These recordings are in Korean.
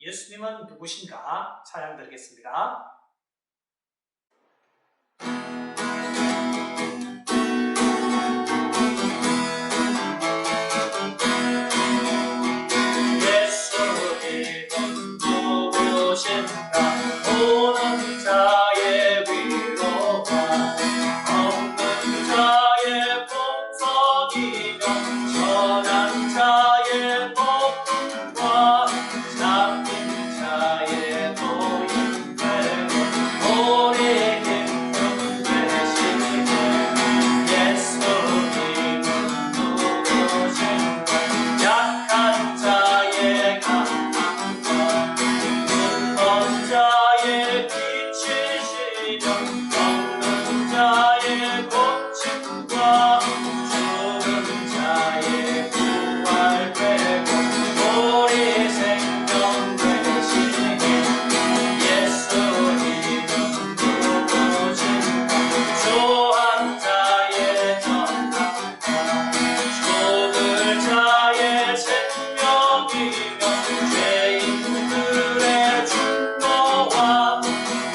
예수님은 누구신가? 찬양 드리겠습니다. 예수님은 누구신가? 오는 자의 위로와 없는 자의 풍성이며 전한 자의 복음과 잡힌 자의 도인되고 우리 기쁨 되시네. 예수님은 누구신가? 약한 자의 강함과 눈먼 자의 빛이시며 없는 자의 고침과 죽은 자의 부활되고 우리 생명 되시니 예수님은 누구신가? 주한 자의 전함과 죽을 자의 생명이며 죄인들의 중보와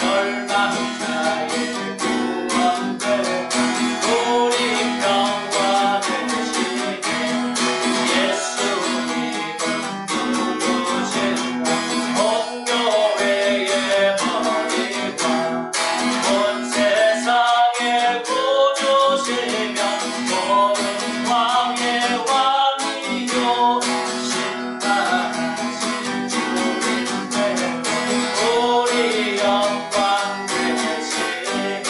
멸망 자의 구원되고 우리 평화 되시니 예수님은 누구신가? 온 교회의 머리와 온 세상의 구주시며 모든 왕의 왕이요 신나신 주님께 우리 영광 되시네.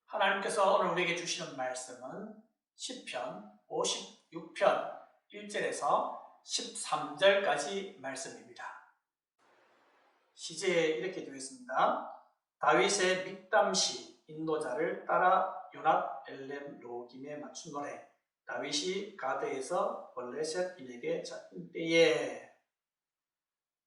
하나님께서 오늘 우리에게 주시는 말씀은 시편 56편 1절에서 13절까지 말씀입니다. 시제에 이렇게 되어 있습니다. 다윗의 믹담시 인도자를 따라 요낫 엘렘 로김에 맞춘 노래. 다윗이 가드에서 블레셋인에게 잡힌 때에.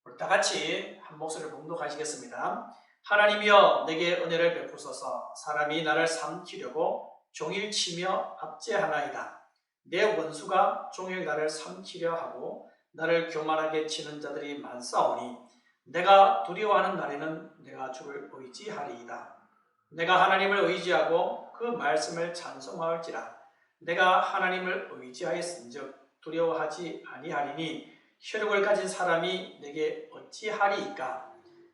우리 다 같이 한 목소리를 봉독하시겠습니다. 하나님이여 내게 은혜를 베푸소서. 사람이 나를 삼키려고 종일 치며 압제하나이다. 내 원수가 종일 나를 삼키려 하고 나를 교만하게 치는 자들이 많사오니 내가 두려워하는 날에는 내가 주를 의지하리이다. 내가 하나님을 의지하고 그 말씀을 찬송할지라. 내가 하나님을 의지하였은즉 두려워하지 아니하리니 혈육을 가진 사람이 내게 어찌하리이까?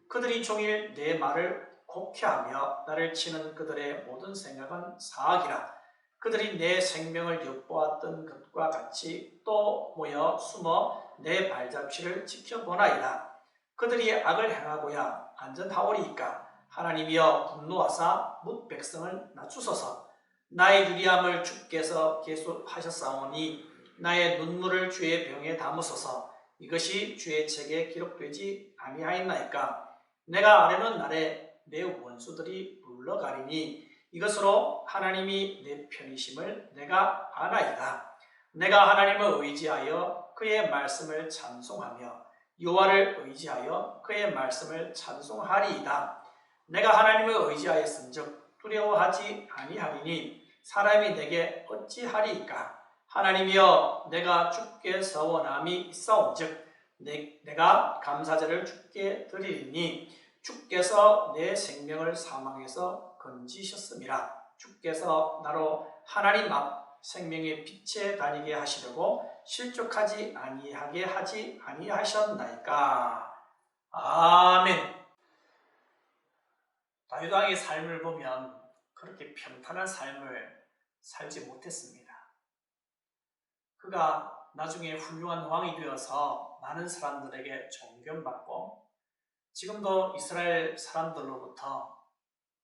그들이 종일 내 말을 곡해하며 나를 치는 그들의 모든 생각은 사악이라. 그들이 내 생명을 엿보았던 것과 같이 또 모여 숨어 내 발잡취를 지켜보나이다. 그들이 악을 행하고야 안전하오리이까? 하나님이여 분노하사 뭇 백성을 낮추소서. 나의 유리함을 주께서 계속하셨사오니 나의 눈물을 주의 병에 담으소서. 이것이 주의 책에 기록되지 아니하였나이까? 내가 아뢰는 날에 내 원수들이 물러가리니 이것으로 하나님이 내 편이심을 내가 아나이다. 내가 하나님을 의지하여 그의 말씀을 찬송하며 여호와를 의지하여 그의 말씀을 찬송하리이다. 내가 하나님을 의지하였은즉 두려워하지 아니하리니 사람이 내게 어찌하리이까? 하나님이여 내가 주께 서원함이 있사온즉 내가 감사제를 주께 드리리니 주께서 내 생명을 사망에서 건지셨음이라. 주께서 나로 하나님 앞 생명의 빛에 다니게 하시려고 실족하지 아니하게 하지 아니하셨나이까? 아멘. 다윗 왕의 삶을 보면 그렇게 평탄한 삶을 살지 못했습니다. 그가 나중에 훌륭한 왕이 되어서 많은 사람들에게 존경받고 지금도 이스라엘 사람들로부터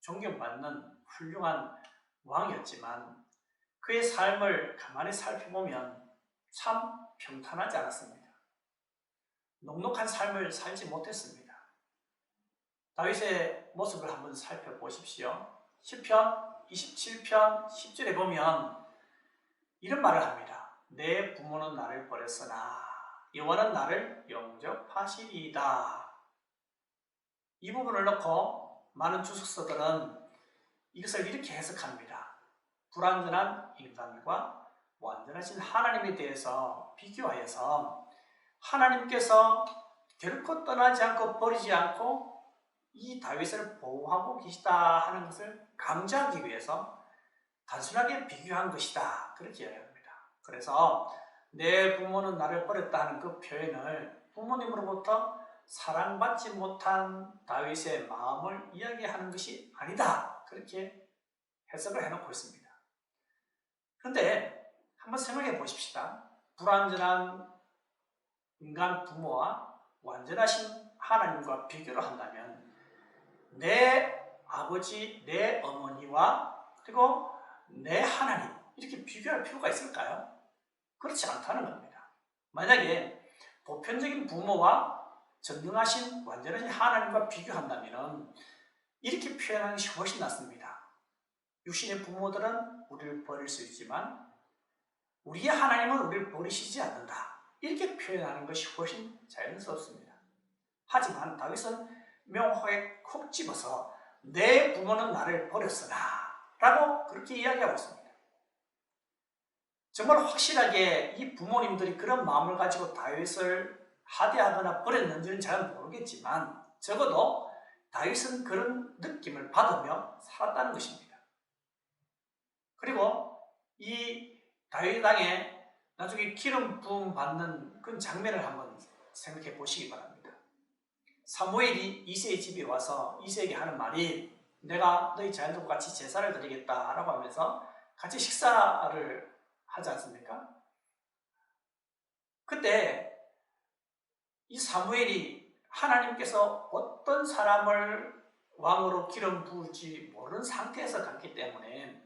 존경받는 훌륭한 왕이었지만 그의 삶을 가만히 살펴보면 참 평탄하지 않았습니다. 녹록한 삶을 살지 못했습니다. 다윗의 모습을 한번 살펴보십시오. 시편 27편 10절에 보면 이런 말을 합니다. 내 부모는 나를 버렸으나 여호와는 나를 영접하시리이다. 이 부분을 놓고 많은 주석서들은 이것을 이렇게 해석합니다. 불완전한 인간과 완전하신 하나님에 대해서 비교하여서 하나님께서 결코 떠나지 않고 버리지 않고 이 다윗을 보호하고 계시다 하는 것을 강조하기 위해서 단순하게 비교한 것이다, 그렇게 이야기합니다. 그래서 내 부모는 나를 버렸다 하는 그 표현을 부모님으로부터 사랑받지 못한 다윗의 마음을 이야기하는 것이 아니다, 그렇게 해석을 해놓고 있습니다. 그런데 한번 생각해 보십시다. 불완전한 인간 부모와 완전하신 하나님과 비교를 한다면 내 아버지, 내 어머니와 그리고 내 하나님, 이렇게 비교할 필요가 있을까요? 그렇지 않다는 겁니다. 만약에 보편적인 부모와 전능하신 완전하신 하나님과 비교한다면 이렇게 표현하는 것이 훨씬 낫습니다. 육신의 부모들은 우리를 버릴 수 있지만 우리의 하나님은 우리를 버리시지 않는다, 이렇게 표현하는 것이 훨씬 자연스럽습니다. 하지만 다윗은 명확하게 콕 집어서 내 부모는 나를 버렸으나 라고 그렇게 이야기하고 있습니다. 정말 확실하게 이 부모님들이 그런 마음을 가지고 다윗을 하대하거나 버렸는지는 잘 모르겠지만 적어도 다윗은 그런 느낌을 받으며 살았다는 것입니다. 그리고 이 다윗 왕의 나중에 기름 부음 받는 그 장면을 한번 생각해 보시기 바랍니다. 사무엘이 이새의 집에 와서 이새에게 하는 말이 내가 너희 자녀들과 같이 제사를 드리겠다 라고 하면서 같이 식사를 하지 않습니까? 그때 이 사무엘이 하나님께서 어떤 사람을 왕으로 기름 부을지 모르는 상태에서 갔기 때문에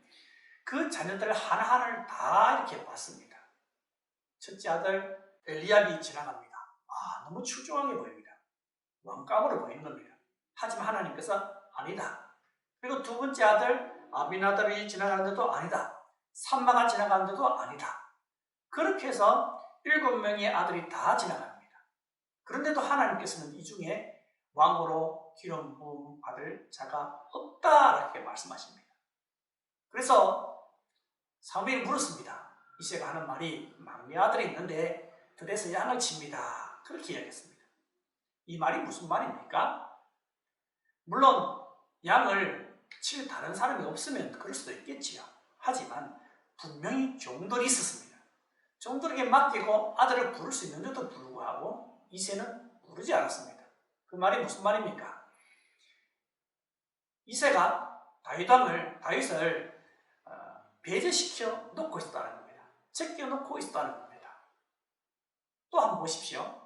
그 자녀들 하나하나를 다 이렇게 봤습니다. 첫째 아들 엘리압이 지나갑니다. 너무 출중하게 보입니다. 왕감으로 보이는 겁니다. 하지만 하나님께서 아니다. 그리고 두 번째 아들 아비나답이 지나가는데도 아니다. 삼마가 지나가는데도 아니다. 그렇게 해서 7명의 아들이 다 지나갑니다. 그런데도 하나님께서는 이 중에 왕으로 기름 부음 받을 자가 없다, 이렇게 말씀하십니다. 그래서 사무엘이 물었습니다. 이새가 하는 말이 막내 아들이 있는데 들에서 양을 칩니다, 그렇게 이야기했습니다. 이 말이 무슨 말입니까? 물론 양을 칠 다른 사람이 없으면 그럴 수도 있겠지요. 하지만 분명히 종들이 있었습니다. 종들에게 맡기고 아들을 부를 수 있는데도 불구하고 이새는 부르지 않았습니다. 그 말이 무슨 말입니까? 이새가 다윗을 배제시켜 놓고 있었다는 겁니다. 제껴 놓고 있었다는 겁니다. 또 한번 보십시오.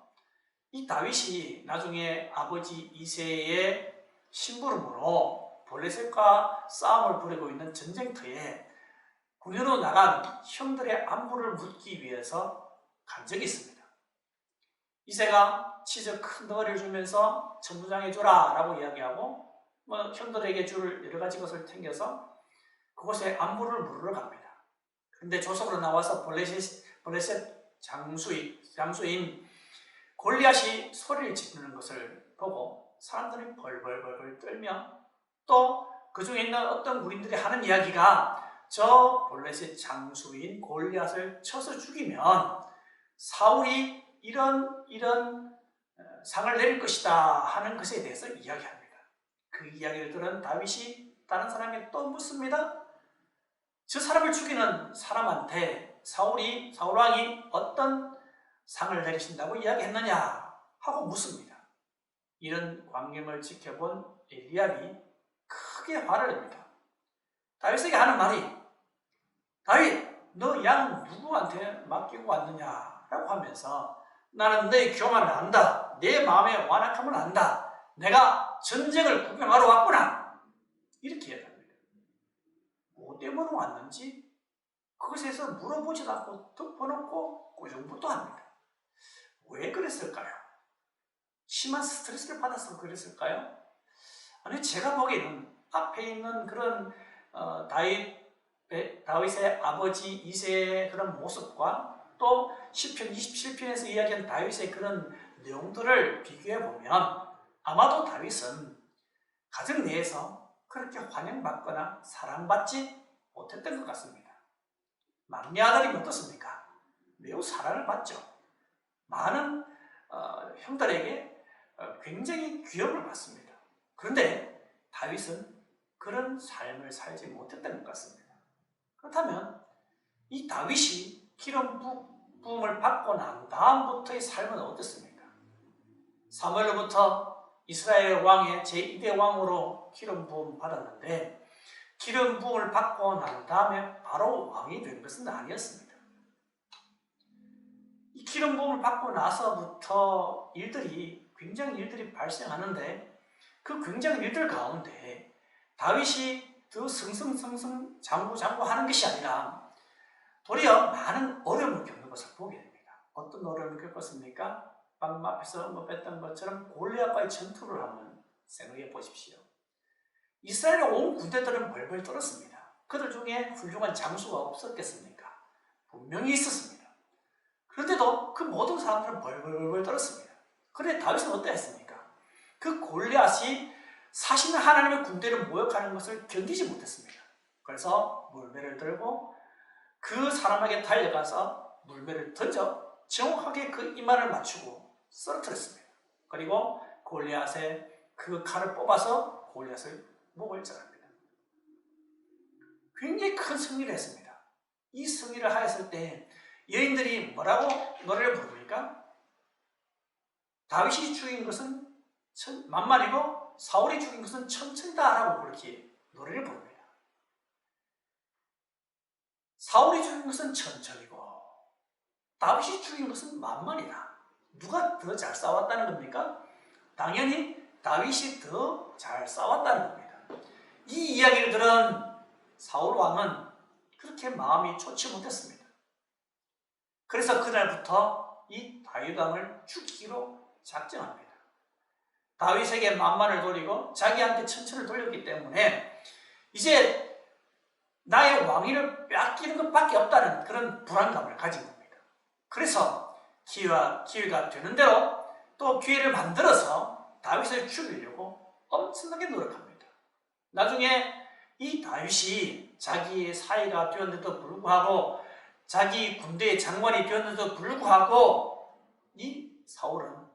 이 다윗이 나중에 아버지 이새의 심부름으로 블레셋과 싸움을 벌이고 있는 전쟁터에 군인으로 나간 형들의 안부를 묻기 위해서 간 적이 있습니다. 이새가 치즈 큰 덩어리를 주면서 천부장에 줘라 라고 이야기하고 형들에게 줄 여러 가지 것을 챙겨서 그곳에 안부를 물으러 갑니다. 그런데 조석으로 나와서 블레셋 장수인 골리앗이 소리를 지르는 것을 보고 사람들이 벌벌벌 떨며 또 그 중에 있는 어떤 군인들이 하는 이야기가 저 블레셋 장수인 골리앗을 쳐서 죽이면 사울이 이런 상을 내릴 것이다 하는 것에 대해서 이야기합니다. 그 이야기를 들은 다윗이 다른 사람에게 또 묻습니다. 저 사람을 죽이는 사람한테 사울 왕이 어떤 상을 내리신다고 이야기했느냐 하고 묻습니다. 이런 광경을 지켜본 엘리압이 크게 화를 냅니다. 다윗에게 하는 말이 다윗, 너 양 누구한테 맡기고 왔느냐 라고 하면서 나는 너의 교만을 안다. 내 마음의 완악함을 안다. 내가 전쟁을 구경하러 왔구나. 이렇게 이야기합니다. 뭐 때문에 왔는지 그것에서 물어보지도 않고 덮어놓고 꾸중부도 합니다. 왜 그랬을까요? 심한 스트레스를 받아서 그랬을까요? 아니, 제가 보기에는 앞에 있는 그런 다윗의 아버지 이새의 그런 모습과 또 시편 27편에서 이야기한 다윗의 그런 내용들을 비교해보면 아마도 다윗은 가정 내에서 그렇게 환영받거나 사랑받지 못했던 것 같습니다. 막내 아들이 어떻습니까? 매우 사랑을 받죠. 많은 형들에게 굉장히 귀여움을 받습니다. 그런데 다윗은 그런 삶을 살지 못했던 것 같습니다. 그렇다면 이 다윗이 기름 부음을 받고 난 다음부터의 삶은 어떻습니까? 사무엘로부터 이스라엘 왕의 제2대 왕으로 기름 부음 받았는데 기름 부음을 받고 난 다음에 바로 왕이 된 것은 아니었습니다. 이 기름 부음을 받고 나서부터 굉장히 일들이 발생하는데 그 굉장히 일들 가운데 다윗이 더 승승 장구하는 것이 아니라 도리어 많은 어려움을 겪는 것을 보게 됩니다. 어떤 어려움을 겪었습니까? 방금 앞에서 언급했던 것처럼 골리앗과의 전투를 한번 생각해 보십시오. 이스라엘 온 군대들은 벌벌 떨었습니다. 그들 중에 훌륭한 장수가 없었겠습니까? 분명히 있었습니다. 그런데도 그 모든 사람들은 벌벌 떨었습니다. 그런데 다윗은 어떠했습니까? 그 골리앗이 사신 하나님의 군대를 모욕하는 것을 견디지 못했습니다. 그래서 물매를 들고 그 사람에게 달려가서 물매를 던져 정확하게 그 이마를 맞추고 쓰러뜨렸습니다. 그리고 골리앗의 그 칼을 뽑아서 골리앗을 목을 자릅니다. 굉장히 큰 승리를 했습니다. 이 승리를 하였을 때 여인들이 뭐라고 노래를 부릅니까? 다윗이 죽인 것은 만만이고 사울이 죽인 것은 천천다라고 그렇게 노래를 부릅니다. 사울이 죽인 것은 천천이고 다윗이 죽인 것은 만만이다. 누가 더 잘 싸웠다는 겁니까? 당연히 다윗이 더 잘 싸웠다는 겁니다. 이 이야기를 들은 사울 왕은 그렇게 마음이 좋지 못했습니다. 그래서 그날부터 이 다윗 왕을 죽이기로 작정합니다. 다윗에게 만만을 돌리고 자기한테 천천을 돌렸기 때문에 이제 나의 왕위를 빼앗기는 것밖에 없다는 그런 불안감을 가진 겁니다. 그래서 기회가 되는 대로 또 기회를 만들어서 다윗을 죽이려고 엄청나게 노력합니다. 나중에 이 다윗이 자기의 사이가 되었는데도 불구하고 자기 군대의 장관이 되었는데도 불구하고 이 사울은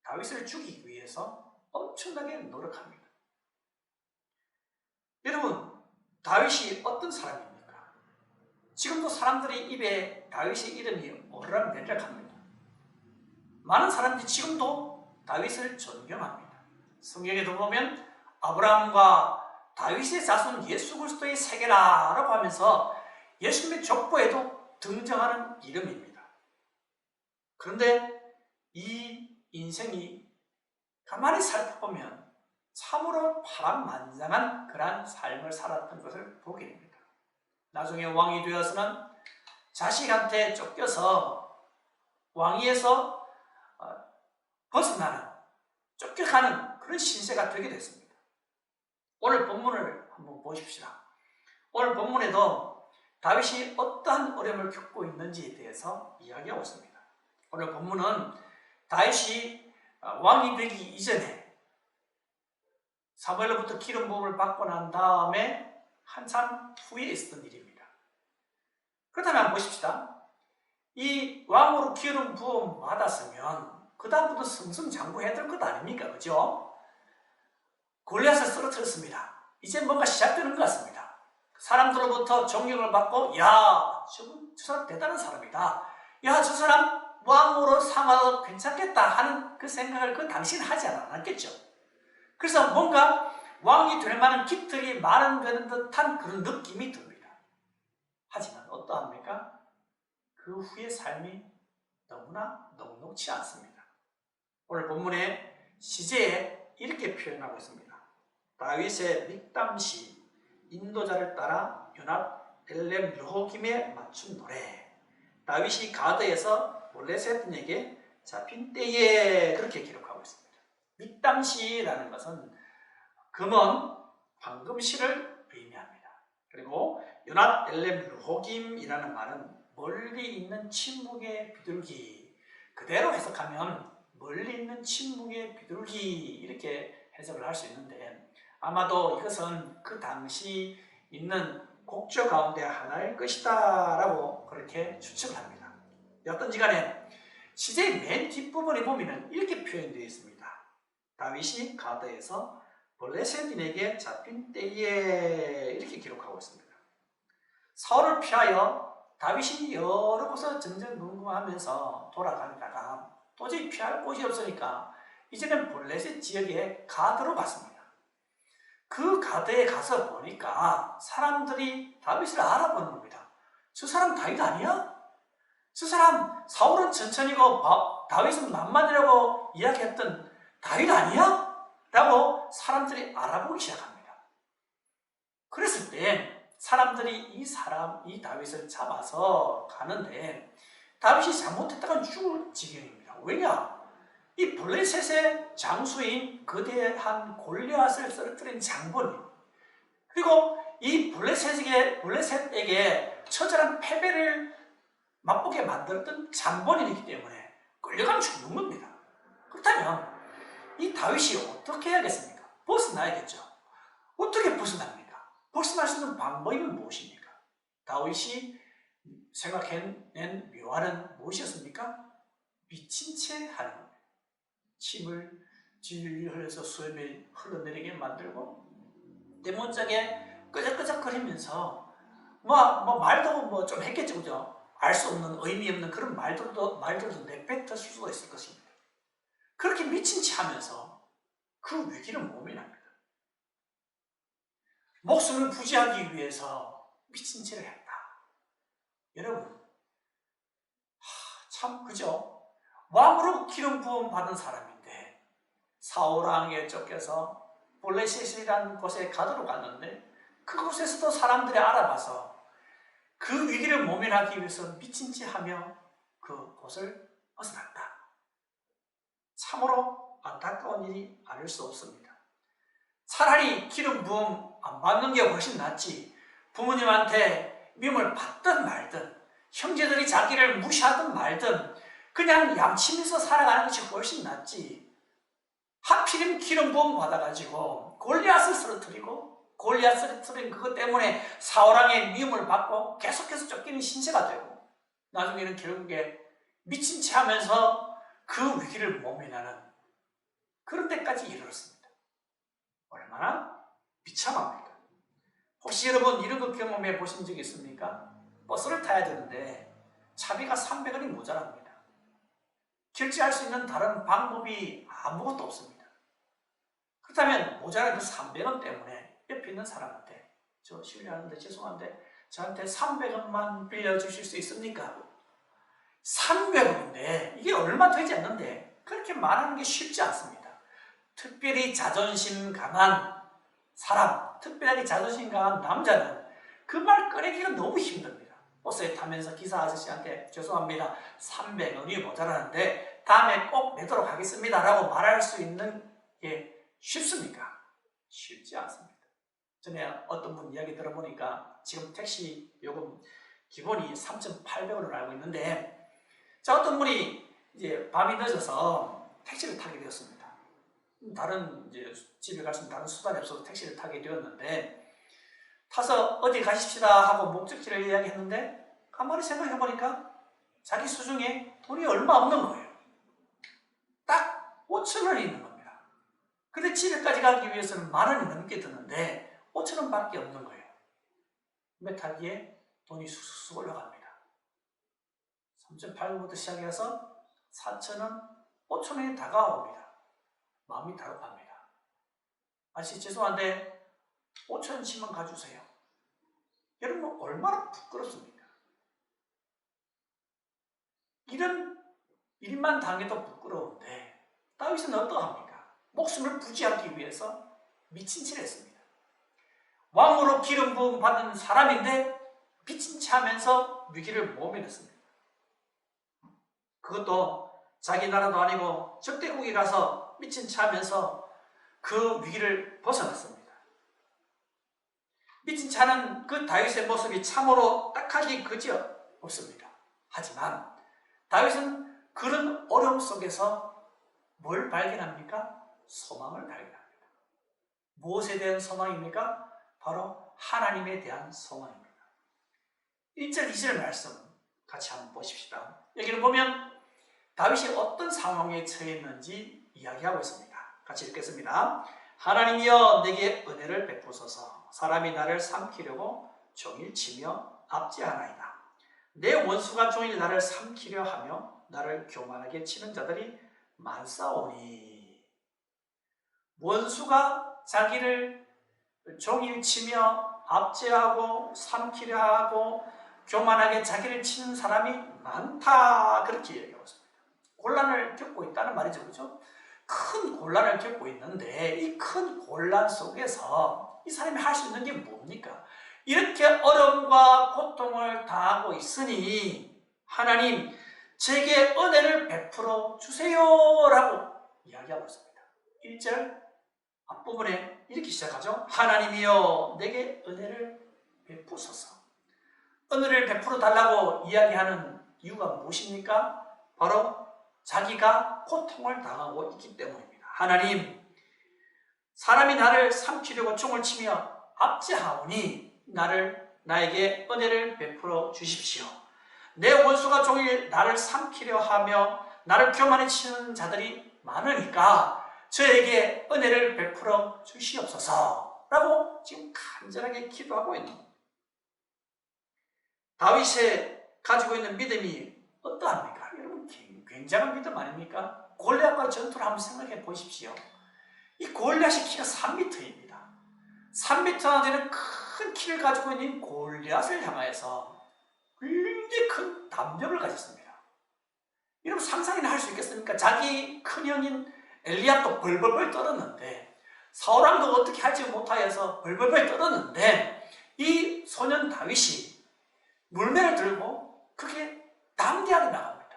다윗을 죽이기 위해서 엄청나게 노력합니다. 여러분, 다윗이 어떤 사람입니까? 지금도 사람들이 입에 다윗의 이름이 오르락내리락합니다. 많은 사람들이 지금도 다윗을 존경합니다. 성경에도 보면 아브라함과 다윗의 자손 예수 그리스도의 세계라라고 하면서 예수님의 족보에도 등장하는 이름입니다. 그런데 이 인생이 가만히 살펴보면 참으로 파란만장한 그러한 삶을 살았던 것을 보게 됩니다. 나중에 왕이 되어서는 자식한테 쫓겨서 왕위에서 벗어나는, 쫓겨가는 그런 신세가 되게 됐습니다. 오늘 본문을 한번 보십시다. 오늘 본문에도 다윗이 어떠한 어려움을 겪고 있는지에 대해서 이야기하고 있습니다. 오늘 본문은 다윗이 왕이 되기 이전에 사무엘로부터 기름 부음을 받고 난 다음에 한참 후에 있었던 일입니다. 그렇다면 한번 보십시다. 이 왕으로 기름 부음 받았으면 그 다음부터 승승장구해야 될 것 아닙니까? 그죠? 골리앗을 쓰러뜨렸습니다. 이제 뭔가 시작되는 것 같습니다. 사람들로부터 존경을 받고 저 사람 대단한 사람이다. 저 사람 왕으로 삼아도 괜찮겠다 하는 그 생각을 그 당시는 하지 않았겠죠. 그래서 뭔가 왕이 될 만한 깃털이 마련되는 듯한 그런 느낌이 듭니다. 하지만 어떠합니까? 그 후의 삶이 너무나 녹록지 않습니다. 오늘 본문의 시제에 이렇게 표현하고 있습니다. 다윗의 믹담시 인도자를 따라 요납 엘렘 르호김에 맞춘 노래. 다윗이 가드에서 몰레셋에게 잡힌 때에 그렇게 기록하고 있습니다. 믹담시라는 것은 금은 황금실을 의미합니다. 그리고 요납 엘렘 르호김이라는 말은 멀리 있는 침묵의 비둘기, 그대로 해석하면 멀리 있는 침묵의 비둘기 이렇게 해석을 할 수 있는데 아마도 이것은 그 당시 있는 곡조 가운데 하나일 것이다 라고 그렇게 추측을 합니다. 어떤지 간에 시제의 맨 뒷부분에 보면 이렇게 표현되어 있습니다. 다윗이 가드에서 블레셋인에게 잡힌 때에 이렇게 기록하고 있습니다. 사울을 피하여 다윗이 여러 곳을 전전긍긍하면서 돌아다니다가 도저히 피할 곳이 없으니까 이제는 블레셋 지역에 가드로 갔습니다. 그 가드에 가서 보니까 사람들이 다윗을 알아보는 겁니다. 저 사람 다윗 아니야? 저 사람 사울은 천천히고 다윗은 만만이라고 이야기했던 다윗 아니야? 라고 사람들이 알아보기 시작합니다. 그랬을 때 사람들이 이 다윗을 잡아서 가는데 다윗이 잘못했다가 죽을 지경입니다. 왜냐? 이 블레셋의 장수인 거대한 골리앗을 쓰러뜨린 장본인, 그리고 이 블레셋에게 처절한 패배를 맛보게 만들었던 장본인이기 때문에 끌려가면 죽는 겁니다. 그렇다면 이 다윗이 어떻게 해야겠습니까? 벗어나야겠죠. 어떻게 벗어납니까? 벗어날 수 있는 방법이 무엇입니까? 다윗이 생각해낸 묘안은 무엇이었습니까? 미친 채 하는 겁니다. 침을 질질 흘려서 수염이 흘러내리게 만들고 대문짝에 끄적끄적거리면서 말도 좀 했겠죠, 그죠? 알 수 없는 의미 없는 그런 말들도 내뱉을 수도 있을 것입니다. 그렇게 미친 채 하면서 그 위기를 모면합니다. 목숨을 부지하기 위해서 미친 채를 했다. 여러분, 참 그죠? 왕으로 기름 부음 받은 사람인데 사울왕에게 쫓겨서 블레셋이라는 곳에 가드로 갔는데 그곳에서도 사람들이 알아봐서 그 위기를 모면하기 위해서 미친 채 하며 그 곳을 벗어났다. 참으로 안타까운 일이 아닐 수 없습니다. 차라리 기름 부음 안 받는 게 훨씬 낫지, 부모님한테 미움을 받든 말든 형제들이 자기를 무시하든 말든 그냥 양심에서 살아가는 것이 훨씬 낫지, 하필이면 기름 부음 받아가지고 골리앗을 쓰러뜨리고 골리앗을 쓰러뜨린 그것 때문에 사울왕의 미움을 받고 계속해서 쫓기는 신세가 되고 나중에는 결국에 미친 채 하면서 그 위기를 모면하는 그런 데까지 이르렀습니다. 얼마나 비참합니까? 혹시 여러분 이런 거 경험해 보신 적 있습니까? 버스를 타야 되는데 차비가 300원이 모자랍니다. 결제할 수 있는 다른 방법이 아무것도 없습니다. 그렇다면 모자란 그 300원 때문에 옆에 있는 사람한테 저 실례하는데 죄송한데 저한테 300원만 빌려주실 수 있습니까? 300원인데 이게 얼마 되지 않는데 그렇게 말하는 게 쉽지 않습니다. 특별히 자존심 강한 사람, 특별하게 자존심 강한 남자는 그 말 꺼내기가 너무 힘듭니다. 버스에 타면서 기사 아저씨한테 죄송합니다, 300원이 모자라는데 다음에 꼭 내도록 하겠습니다 라고 말할 수 있는 게 쉽습니까? 쉽지 않습니다. 전에 어떤 분 이야기 들어보니까 지금 택시 요금 기본이 3,800원을 알고 있는데 자, 어떤 분이 이제 밤이 늦어서 택시를 타게 되었습니다. 다른 이제 집에 갈 수 있는 다른 수단이 없어서 택시를 타게 되었는데 타서 어디 가십시다 하고 목적지를 이야기했는데 가만히 생각해 보니까 자기 수중에 돈이 얼마 없는 거예요. 딱 5,000원이 있는 겁니다. 근데 집에까지 가기 위해서는 10,000원이 넘게 드는데 5,000원밖에 없는 거예요. 몇 타기에 돈이 쑥쑥 올라갑니다. 3,800원부터 시작해서 4,000원, 5,000원이 다가옵니다. 마음이 다급합니다. 아저씨 죄송한데 5,000원씩만 가주세요. 여러분 얼마나 부끄럽습니까? 이런 일만 당해도 부끄러운데 다윗은 어떠합니까? 목숨을 부지하기 위해서 미친 채를 했습니다. 왕으로 기름 부음 받은 사람인데 미친 채 하면서 위기를 모면했습니다. 그것도 자기 나라도 아니고 적대국에 가서 미친 채 하면서 그 위기를 벗어났습니다. 미친 채 하는 그 다윗의 모습이 참으로 딱하기 그지 없습니다. 하지만 다윗은 그런 어려움 속에서 뭘 발견합니까? 소망을 발견합니다. 무엇에 대한 소망입니까? 바로 하나님에 대한 소망입니다. 1절, 2절 말씀 같이 한번 보십시다. 여기를 보면 다윗이 어떤 상황에 처했는지 이야기하고 있습니다. 같이 읽겠습니다. 하나님이여 내게 은혜를 베푸소서. 사람이 나를 삼키려고 종일 치며 압제하나이다. 내 원수가 종일 나를 삼키려 하며 나를 교만하게 치는 자들이 많사오니. 원수가 자기를 종일 치며 압제하고 삼키려 하고 교만하게 자기를 치는 사람이 많다, 그렇게 얘기하고 있습니다. 곤란을 겪고 있다는 말이죠, 그렇죠? 큰 곤란을 겪고 있는데 이 큰 곤란 속에서 이 사람이 할 수 있는 게 뭡니까? 이렇게 어려움과 고통을 당하고 있으니 하나님 제게 은혜를 베풀어 주세요라고 이야기하고 있습니다. 1절 앞부분에 이렇게 시작하죠. 하나님이여 내게 은혜를 베푸소서. 은혜를 베풀어 달라고 이야기하는 이유가 무엇입니까? 바로 자기가 고통을 당하고 있기 때문입니다. 하나님, 사람이 나를 삼키려고 총을 치며 압제하오니 나에게 은혜를 베풀어 주십시오. 내 원수가 종일 나를 삼키려 하며 나를 교만히 치는 자들이 많으니까 저에게 은혜를 베풀어 주시옵소서 라고 지금 간절하게 기도하고 있는 겁니다. 다윗이 가지고 있는 믿음이 어떠합니까? 여러분, 굉장한 믿음 아닙니까? 골리앗과 전투를 한번 생각해 보십시오. 이 골리앗이 키가 3m입니다. 3m나 되는 큰 키를 가지고 있는 골리앗을 향하여서 굉장히 큰 담력을 가졌습니다. 여러분, 상상이나 할 수 있겠습니까? 자기 큰형인 엘리압도 벌벌벌 떨었는데, 사울왕도 어떻게 할지 못하여서 벌벌벌 떨었는데, 이 소년 다윗이 물매를 들고 그게 담대하게 나갑니다.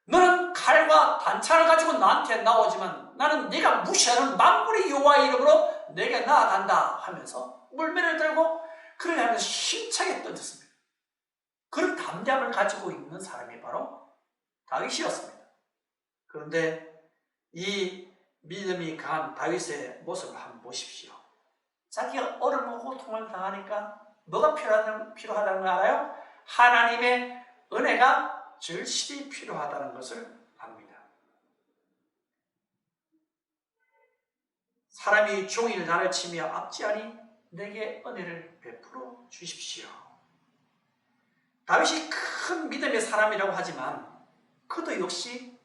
너는 칼과 단창을 가지고 나한테 나오지만 나는 네가 무시하는 만군의 여호와의 이름으로 내게 나아간다 하면서 물매를 들고 그를 향해서 힘차게 던졌습니다. 그런 담대함을 가지고 있는 사람이 바로 다윗이었습니다. 그런데 이 믿음이 강한 다윗의 모습을 한번 보십시오. 자기가 어려움과 고통을 당하니까 뭐가 필요하다는 걸 알아요? 하나님의 은혜가 절실히 필요하다는 것을 압니다. 사람이 종일 나를 치며 압제하니 내게 은혜를 베풀어 주십시오. 다윗이 큰 믿음의 사람이라고 하지만 그도 역시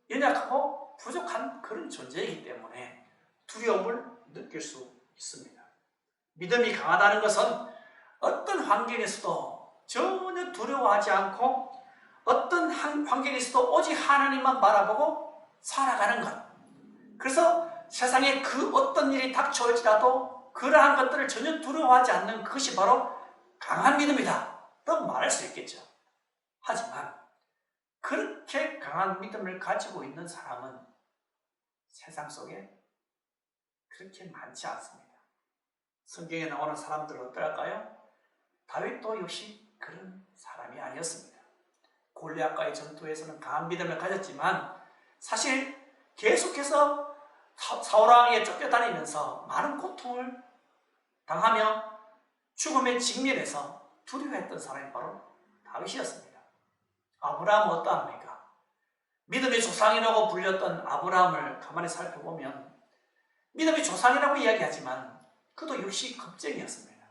연약하고 부족한 그런 존재이기 때문에 두려움을 느낄 수 있습니다. 믿음이 강하다는 것은 어떤 환경에서도 전혀 두려워하지 않고 어떤 환경에서도 오직 하나님만 바라보고 살아가는 것. 그래서 세상에 그 어떤 일이 닥쳐올지라도 그러한 것들을 전혀 두려워하지 않는 그것이 바로 강한 믿음이다 라고 말할 수 있겠죠. 하지만 그렇게 강한 믿음을 가지고 있는 사람은 세상 속에 그렇게 많지 않습니다. 성경에 나오는 사람들은 어떨까요? 다윗도 역시 그런 사람이 아니었습니다. 골리앗과의 전투에서는 강한 믿음을 가졌지만 사실 계속해서 사울왕에게 쫓겨다니면서 많은 고통을 당하며 죽음에 직면해서 두려워했던 사람이 바로 다윗이었습니다. 아브라함은 어떠합니까? 믿음의 조상이라고 불렸던 아브라함을 가만히 살펴보면 믿음의 조상이라고 이야기하지만 그도 역시 겁쟁이였습니다.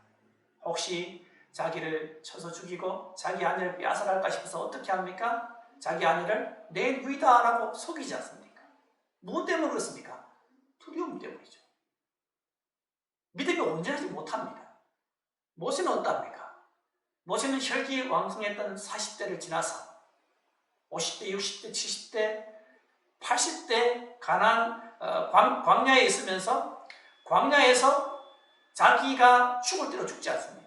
혹시 자기를 쳐서 죽이고 자기 아내를 빼앗아갈까 싶어서 어떻게 합니까? 자기 아내를 내 누이다 라고 속이지 않습니까? 무엇 때문에 그렇습니까? 두려움 때문이죠. 믿음이 온전하지 못합니다. 모세는 어떠합니까? 모세는 혈기왕성했던 40대를 지나서 50대, 60대, 70대, 80대 광야에 있으면서 광야에서 자기가 죽을 대로 죽지 않습니까?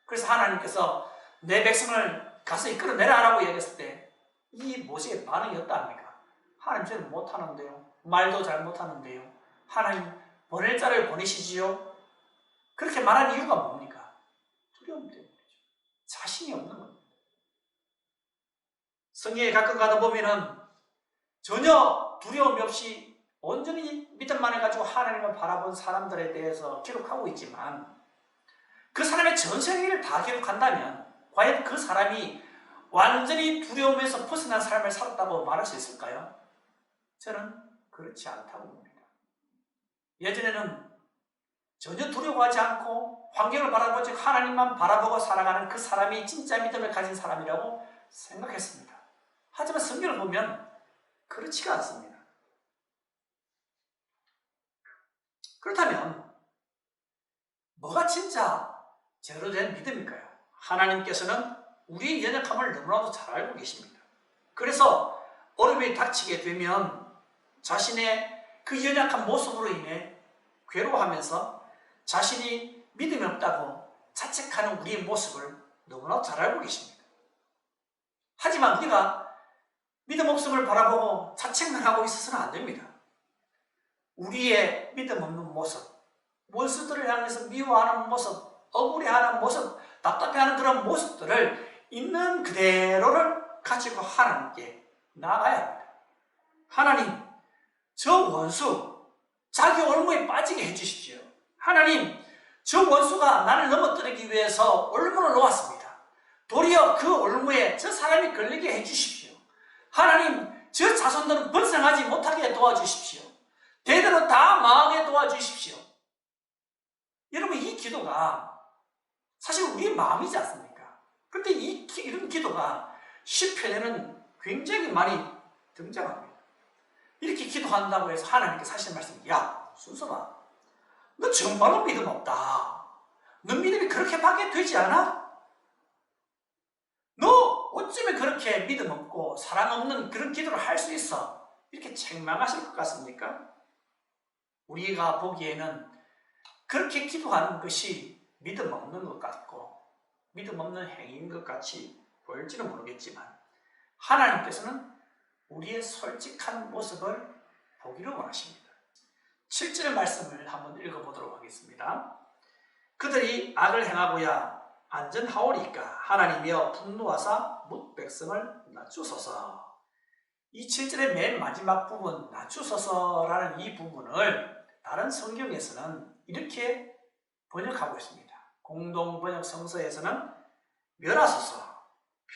그래서 하나님께서 내 백성을 가서 이끌어내라라고 얘기했을 때 이 모세의 반응이 어떠합니까? 하나님 저는 못하는데요. 말도 잘 못하는데요. 하나님 보낼 자를 보내시지요. 그렇게 말한 이유가 뭡니까? 두려움 때문이죠. 자신이 없는 겁니다. 성경에 가끔 가다 보면은 전혀 두려움이 없이 온전히 믿음만 해가지고 하나님을 바라본 사람들에 대해서 기록하고 있지만 그 사람의 전생일을 다 기록한다면 과연 그 사람이 완전히 두려움에서 벗어난 삶을 살았다고 말할 수 있을까요? 저는 그렇지 않다고 봅니다. 예전에는 전혀 두려워하지 않고 환경을 바라보지 하나님만 바라보고 살아가는 그 사람이 진짜 믿음을 가진 사람이라고 생각했습니다. 하지만 성경을 보면 그렇지가 않습니다. 그렇다면 뭐가 진짜 제대로 된 믿음일까요? 하나님께서는 우리의 연약함을 너무나도 잘 알고 계십니다. 그래서 어려움이 닥치게 되면 자신의 그 연약한 모습으로 인해 괴로워하면서 자신이 믿음이 없다고 자책하는 우리의 모습을 너무나 잘 알고 계십니다. 하지만 우리가 믿음 없음을 바라보고 자책만 하고 있어서는 안 됩니다. 우리의 믿음 없는 모습, 원수들을 향해서 미워하는 모습, 억울해하는 모습, 답답해하는 그런 모습들을 있는 그대로를 가지고 하나님께 나아가야 합니다. 하나님, 저 원수 자기 올무에 빠지게 해주십시오. 하나님, 저 원수가 나를 넘어뜨리기 위해서 올무를 놓았습니다. 도리어 그 올무에 저 사람이 걸리게 해주십시오. 하나님, 저 자손들은 번성하지 못하게 도와주십시오. 대대로 다 망하게 도와주십시오. 여러분, 이 기도가 사실 우리의 마음이지 않습니까? 그런데 이런 기도가 시편에는 굉장히 많이 등장합니다. 이렇게 기도한다고 해서 하나님께 하시는 말씀이, 야, 순서봐, 너 정말로 믿음 없다. 너 믿음이 그렇게밖에 되지 않아? 너 어쩌면 그렇게 믿음 없고 사랑 없는 그런 기도를 할 수 있어? 이렇게 책망하실 것 같습니까? 우리가 보기에는 그렇게 기도하는 것이 믿음 없는 것 같고 믿음 없는 행위인 것 같이 보일지는 모르겠지만 하나님께서는 우리의 솔직한 모습을 보기를 원하십니다. 7절 말씀을 한번 읽어보도록 하겠습니다. 그들이 악을 행하고야 안전하오리까 하나님이여 분노하사 뭇 백성을 낮추소서. 이 7절의 맨 마지막 부분 낮추소서라는 이 부분을 다른 성경에서는 이렇게 번역하고 있습니다. 공동번역 성서에서는 멸하소서,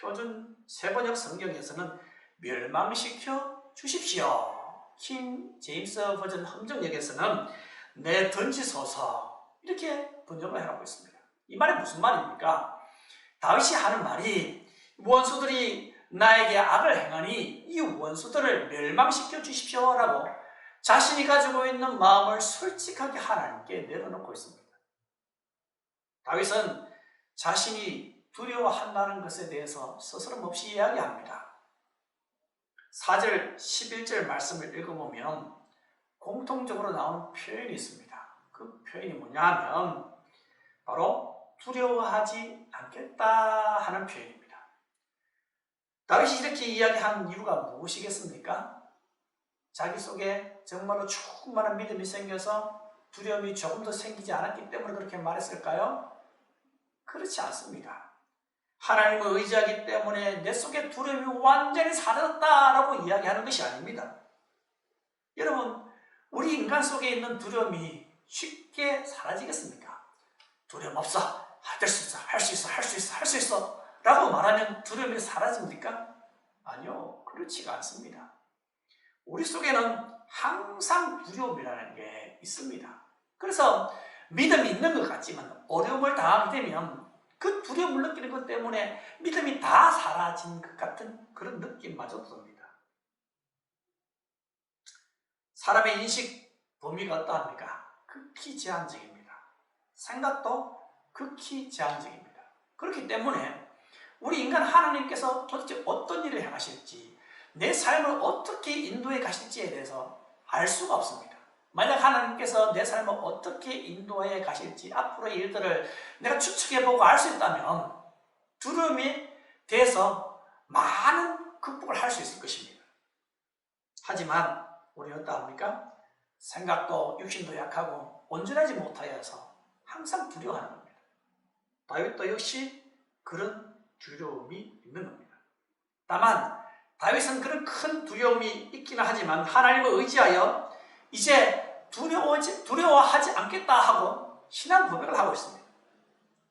표준 세번역 성경에서는 멸망시켜 주십시오. 킹 제임스 버전 함정역에서는 내던지소서 이렇게 번역을 해가고 있습니다. 이 말이 무슨 말입니까? 다윗이 하는 말이 원수들이 나에게 악을 행하니 이 원수들을 멸망시켜 주십시오라고 자신이 가지고 있는 마음을 솔직하게 하나님께 내려놓고 있습니다. 다윗은 자신이 두려워한다는 것에 대해서 스스럼없이 이야기합니다. 4절, 11절 말씀을 읽어보면 공통적으로 나오는 표현이 있습니다. 그 표현이 뭐냐면 바로 두려워하지 않겠다 하는 표현입니다. 다윗이 이렇게 이야기한 이유가 무엇이겠습니까? 자기 속에 정말로 충만한 믿음이 생겨서 두려움이 조금 더 생기지 않았기 때문에 그렇게 말했을까요? 그렇지 않습니다. 하나님을 의지하기 때문에 내 속에 두려움이 완전히 사라졌다라고 이야기하는 것이 아닙니다. 여러분, 우리 인간 속에 있는 두려움이 쉽게 사라지겠습니까? 두려움 없어, 할 수 있어, 할 수 있어, 할 수 있어, 할 수 있어 라고 말하면 두려움이 사라집니까? 아니요, 그렇지가 않습니다. 우리 속에는 항상 두려움이라는 게 있습니다. 그래서 믿음이 있는 것 같지만 어려움을 당하게 되면 그 두려움을 느끼는 것 때문에 믿음이 다 사라진 것 같은 그런 느낌마저 듭니다. 사람의 인식 범위가 어떠합니까? 극히 제한적입니다. 생각도 극히 제한적입니다. 그렇기 때문에 우리 인간 하나님께서 도대체 어떤 일을 행하실지 내 삶을 어떻게 인도해 가실지에 대해서 알 수가 없습니다. 만약 하나님께서 내 삶을 어떻게 인도해 가실지 앞으로의 일들을 내가 추측해보고 알 수 있다면 두려움에 대해서 많은 극복을 할 수 있을 것입니다. 하지만 우리는 어떠합니까? 생각도 육신도 약하고 온전하지 못하여서 항상 두려워하는 겁니다. 다윗도 역시 그런 두려움이 있는 겁니다. 다만 다윗은 그런 큰 두려움이 있기는 하지만 하나님을 의지하여 이제 두려워하지 않겠다 하고 신앙 고백을 하고 있습니다.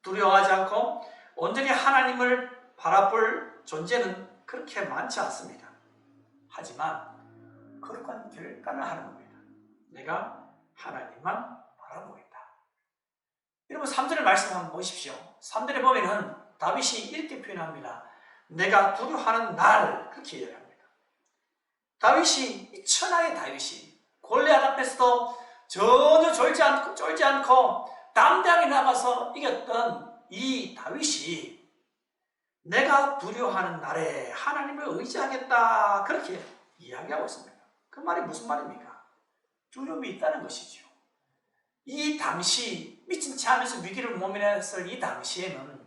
두려워하지 않고 온전히 하나님을 바라볼 존재는 그렇게 많지 않습니다. 하지만 거룩한 결단을 하는 겁니다. 내가 하나님만 바라보고 있다. 여러분 3절의 말씀 한번 보십시오. 3절에 보면은 다윗이 이렇게 표현합니다. 내가 두려워하는 날, 그렇게 이야기합니다. 다윗이, 이 천하의 다윗이 골리앗 앞에서도 전혀 쫄지 않고 담대하게 나가서 이겼던 이 다윗이 내가 두려워하는 날에 하나님을 의지하겠다, 그렇게 이야기하고 있습니다. 그 말이 무슨 말입니까? 두려움이 있다는 것이죠. 이 당시 미친 채 하면서 위기를 모면했을 이 당시에는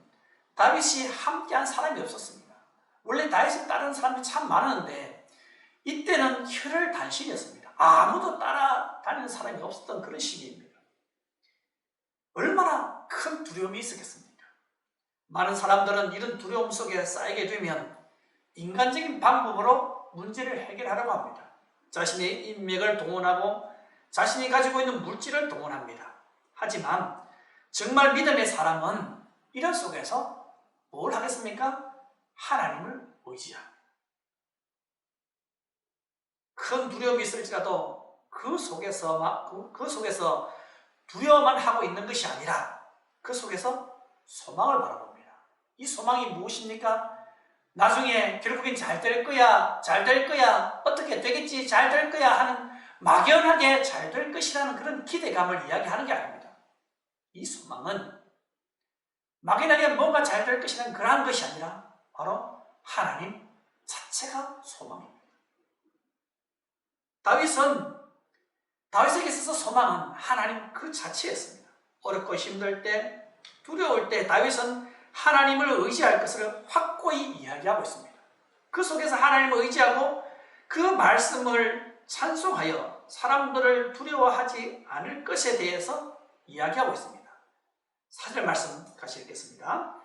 다윗이 함께한 사람이 없었습니다. 원래 다윗을 따르는 사람이 참 많았는데 이때는 혈혈단신이었습니다. 아무도 따라다니는 사람이 없었던 그런 시기입니다. 얼마나 큰 두려움이 있었겠습니까? 많은 사람들은 이런 두려움 속에 쌓이게 되면 인간적인 방법으로 문제를 해결하려고 합니다. 자신의 인맥을 동원하고 자신이 가지고 있는 물질을 동원합니다. 하지만 정말 믿음의 사람은 이런 속에서 뭘 하겠습니까? 하나님을 의지합니다. 큰 두려움이 있을지라도 그 속에서 두려워만 하고 있는 것이 아니라 그 속에서 소망을 바라봅니다. 이 소망이 무엇입니까? 나중에 결국엔 잘 될 거야, 어떻게 되겠지, 잘 될 거야 하는 막연하게 잘 될 것이라는 그런 기대감을 이야기하는 게 아닙니다. 이 소망은 막연하게 뭔가 잘 될 것이라는 그러한 것이 아니라 바로 하나님 자체가 소망입니다. 다윗에게 있어서 소망은 하나님 그 자체였습니다. 어렵고 힘들 때, 두려울 때 다윗은 하나님을 의지할 것을 확고히 이야기하고 있습니다. 그 속에서 하나님을 의지하고 그 말씀을 찬송하여 사람들을 두려워하지 않을 것에 대해서 이야기하고 있습니다. 4절 말씀 같이 읽겠습니다.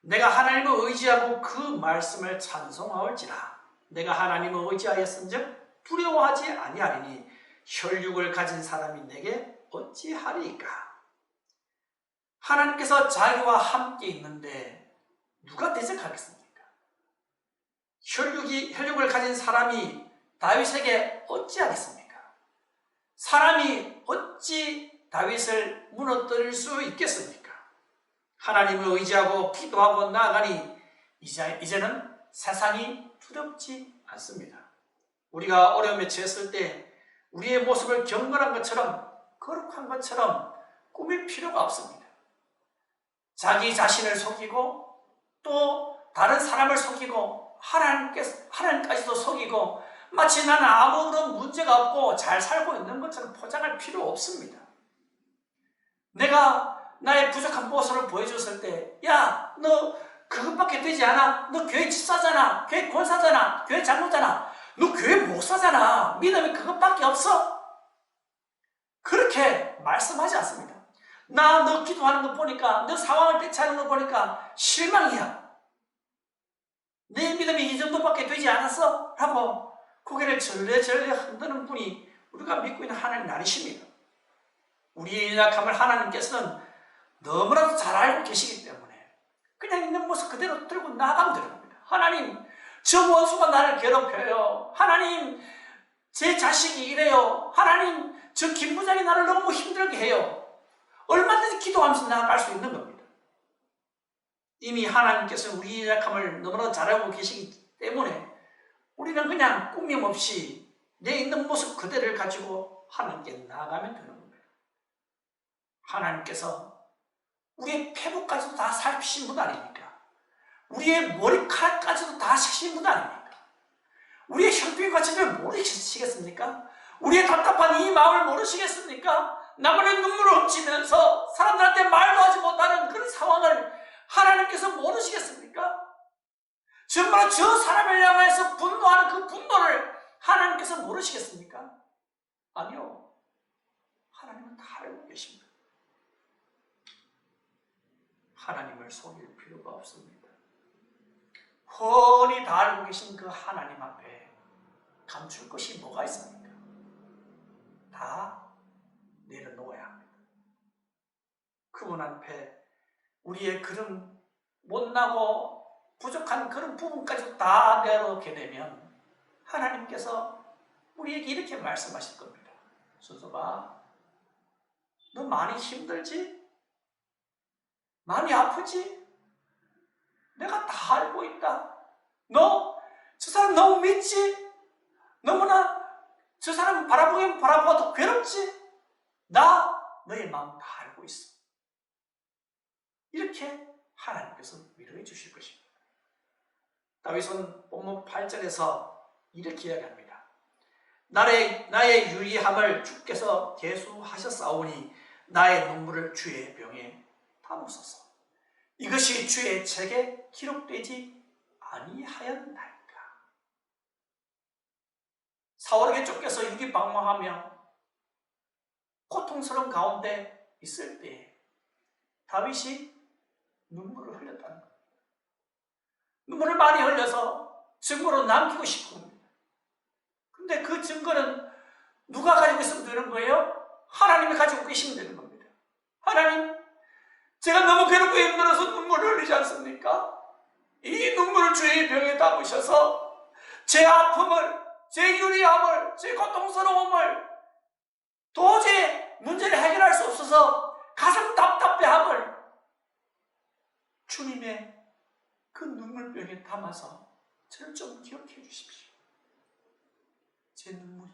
내가 하나님을 의지하고 그 말씀을 찬송하올지라. 내가 하나님을 의지하였은즉 두려워하지 아니하리니 혈육을 가진 사람이 내게 어찌하리이까. 하나님께서 자기와 함께 있는데 누가 대적하겠습니까? 혈육을 가진 사람이 다윗에게 어찌하겠습니까? 사람이 어찌 다윗을 무너뜨릴 수 있겠습니까? 하나님을 의지하고 기도하고 나아가니 이제는 세상이 두렵지 않습니다. 우리가 어려움에 처했을 때 우리의 모습을 경건한 것처럼, 거룩한 것처럼 꾸밀 필요가 없습니다. 자기 자신을 속이고 또 다른 사람을 속이고 하나님까지도 속이고 마치 나는 아무런 문제가 없고 잘 살고 있는 것처럼 포장할 필요 없습니다. 내가 나의 부족한 모습을 보여줬을 때, 야, 너 그것밖에 되지 않아? 너 교회 집사잖아, 교회 권사잖아, 교회 장로잖아, 너 교회 목사잖아, 믿음이 그것밖에 없어? 그렇게 말씀하지 않습니다. 나 너 기도하는 거 보니까, 너 상황을 대처하는 거 보니까 실망이야. 내 믿음이 이 정도밖에 되지 않았어? 라고 고개를 절레절레 흔드는 분이 우리가 믿고 있는 하나님 아니십니다. 우리의 연약함을 하나님께서는 너무나도 잘 알고 계시기 때문에 그냥 있는 모습 그대로 들고 나가면 되는 겁니다. 하나님, 저 원수가 나를 괴롭혀요. 하나님, 제 자식이 이래요. 하나님, 저 김부장이 나를 너무 힘들게 해요. 얼마든지 기도하면서 나아갈 수 있는 겁니다. 이미 하나님께서 우리의 연약함을 너무나 잘 알고 계시기 때문에 우리는 그냥 꾸밈없이 내 있는 모습 그대로를 가지고 하나님께 나아가면 되는 겁니다. 하나님께서 우리의 피부까지도 다 살피신 분 아닙니까? 우리의 머리카락까지도 다 세신 분 아닙니까? 우리의 형편의 가치를 모르시겠습니까? 우리의 답답한 이 마음을 모르시겠습니까? 나무의 눈물을 훔치면서 사람들한테 말도 하지 못하는 그런 상황을 하나님께서 모르시겠습니까? 정말 저 사람을 향해서 분노하는 그 분노를 하나님께서 모르시겠습니까? 아니요. 하나님은 다 알고 계십니다. 하나님을 속일 필요가 없습니다. 훤히 다 알고 계신 그 하나님 앞에 감출 것이 뭐가 있습니까? 하나님은 다 알고 계십니다. 하나님은 다 알고 계신 그 하나님 앞에 감출 것이 뭐가 있습니까? 훤히 다 알고 계신 그 하나님 앞에 감출 것이 뭐가 있습니까? 하나님은 다 알고 계십니다. 훤히 다 알고 계신 그 하나님 앞에 감출 것이 뭐가 있습니까? 하나님은 다 알고 계십니다. 다 내려놓아야 합니다. 그분 앞에 우리의 그런 못나고 부족한 그런 부분까지 다 내려놓게 되면 하나님께서 우리에게 이렇게 말씀하실 겁니다. 순서가, 너 많이 힘들지? 많이 아프지? 내가 다 알고 있다. 너 저 사람 너무 믿지? 너무나 저 사람 바라보면 바라보아도 괴롭지? 나 너의 마음 다 알고 있어. 이렇게 하나님께서 위로해 주실 것입니다. 다윗은 본문 8절에서 이렇게 이야기합니다. 나의 유리함을 주께서 계수하셨사오니 나의 눈물을 주의 병에 담으소서. 이것이 주의 책에 기록되지 아니하였나이까. 사울에게 쫓겨서 유리방황하며 고통스러운 가운데 있을 때 다윗이 눈물을 흘렸다는 겁니다. 눈물을 많이 흘려서 증거로 남기고 싶은 겁니다. 근데 그 증거는 누가 가지고 있으면 되는 거예요? 하나님이 가지고 계시면 되는 겁니다. 하나님, 제가 너무 괴롭고 힘들어서 눈물을 흘리지 않습니까? 이 눈물을 주의 병에 담으셔서 제 아픔을, 제 유리함을, 제 고통스러움을, 도저히 문제를 해결할 수 없어서 가슴 답답해함을 주님의 그 눈물병에 담아서 저를 좀 기억해 주십시오. 제 눈물이,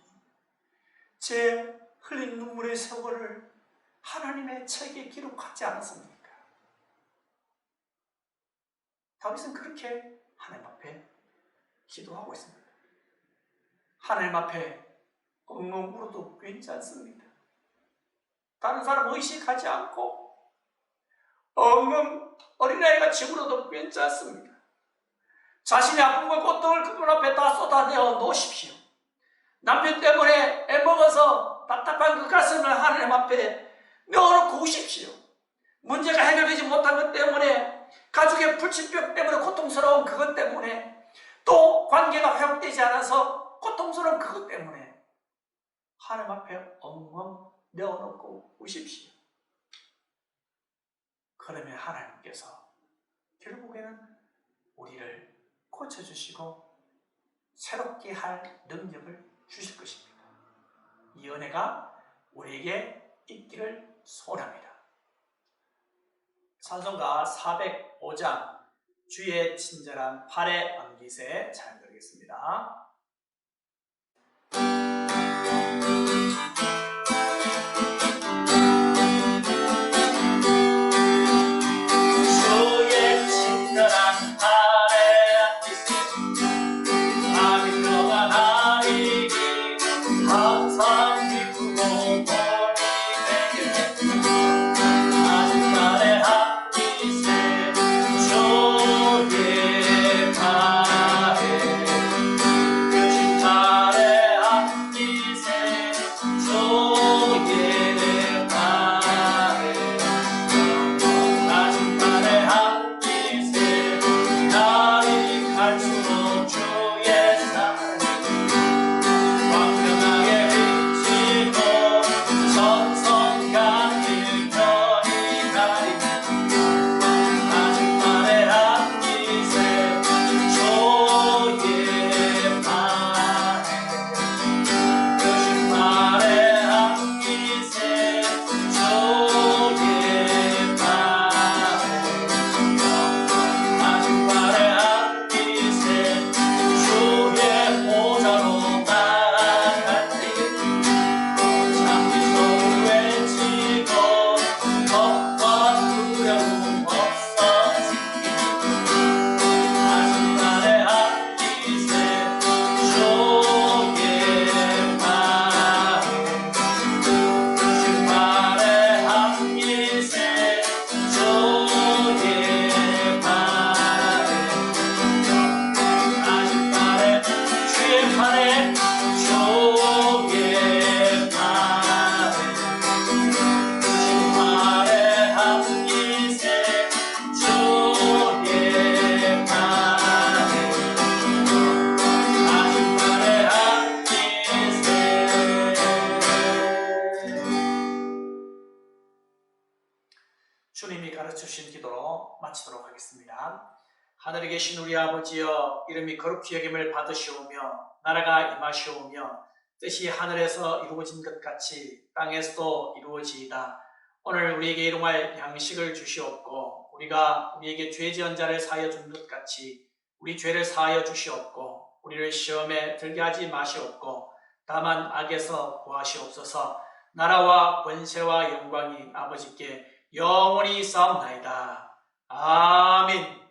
제 흘린 눈물의 세월을 하나님의 책에 기록하지 않았습니까? 다윗은 그렇게 하나님 앞에 기도하고 있습니다. 하나님 앞에 엉엉 울어도 괜찮습니다. 다른 사람 의식하지 않고 엉엉 어린아이같이 울어도 괜찮습니다. 자신의 아픔과 고통을 그분 앞에 다 쏟아내어 놓으십시오. 남편 때문에 애먹어서 답답한 그 가슴을 하나님 앞에 넣어놓고 우십시오. 문제가 해결되지 못한 것 때문에, 가족의 불친병 때문에 고통스러운 그것 때문에, 또 관계가 회복되지 않아서 고통스러운 그것 때문에 하나님 앞에 엉엉 넣어놓고 우십시오. 그러면 하나님께서 결국에는 우리를 고쳐주시고 새롭게 할 능력을 주실 것입니다. 이 은혜가 우리에게 있기를 소원합니다. 찬송가 405장 주의 친절한 팔에 안기세 찬양 드리겠습니다. 주님이 가르쳐주신 기도로 마치도록 하겠습니다. 하늘에 계신 우리 아버지여, 이름이 거룩히 여김을 받으시오며 나라가 임하시오며 뜻이 하늘에서 이루어진 것 같이 땅에서도 이루어지이다. 오늘 우리에게 일용할 양식을 주시옵고 우리가 우리에게 죄 지은 자를 사하여 준 것 같이 우리 죄를 사하여 주시옵고 우리를 시험에 들게 하지 마시옵고 다만 악에서 구하시옵소서. 나라와 권세와 영광이 아버지께 영원히 있사옵나이다. 아멘.